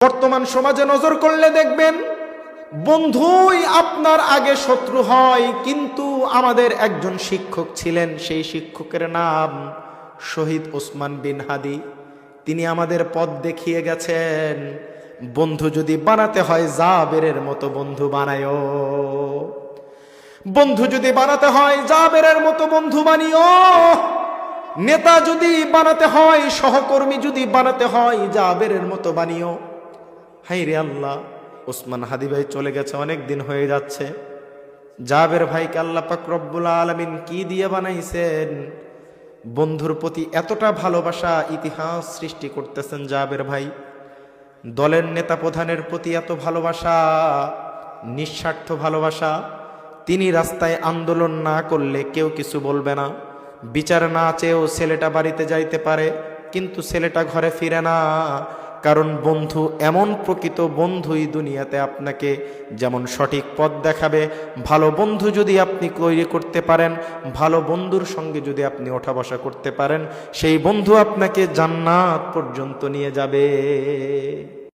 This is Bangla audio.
বর্তমান সমাজে নজর করলে দেখবেন বন্ধুই আপনার আগে শত্রু হয়। কিন্তু আমাদের একজন শিক্ষক ছিলেন, সেই শিক্ষকের নাম শহীদ ওসমান বিন হাদি। তিনি আমাদের পথ দেখিয়ে গেছেন, বন্ধু যদি বানাতে হয় জাবেরের মতো বন্ধু বানায়ো, বন্ধু যদি বানাতে হয় জাবেরের মতো বন্ধু বানিও, নেতা যদি বানাতে হয়, সহকর্মী যদি বানাতে হয় জাবেরের মতো বানিও। হাই রে আল্লাহ, ওসমান হাদি ভাই চলে গেছে, অনেক দিন হয়ে যাচ্ছে। জাবের ভাইকে আল্লাহ পাক রব্বুল আলামিন কি দিয়ে বানাইছেন? বন্ধুর প্রতি এতটা ভালোবাসা, ইতিহাস সৃষ্টি করতেছেন জাবের ভাই। দলের নেতা প্রধানের প্রতি এত ভালোবাসা, নিঃস্বার্থ ভালোবাসা। তিনি রাস্তায় আন্দোলন না করলে কেউ কিছু বলবে না, বিচার না চেয়েও ছেলেটা বাড়িতে যাইতে পারে, কিন্তু ছেলেটা ঘরে ফিরে না। কারণ বন্ধু এমন প্রকৃত বন্ধুই দুনিয়াতে আপনাকে যেমন সঠিক পথ দেখাবে, ভালো বন্ধু যদি আপনি তৈরি করতে পারেন, ভালো বন্ধুর সঙ্গে যদি আপনি ওঠা বসা করতে পারেন, সেই বন্ধু আপনাকে জান্নাত পর্যন্ত নিয়ে যাবে।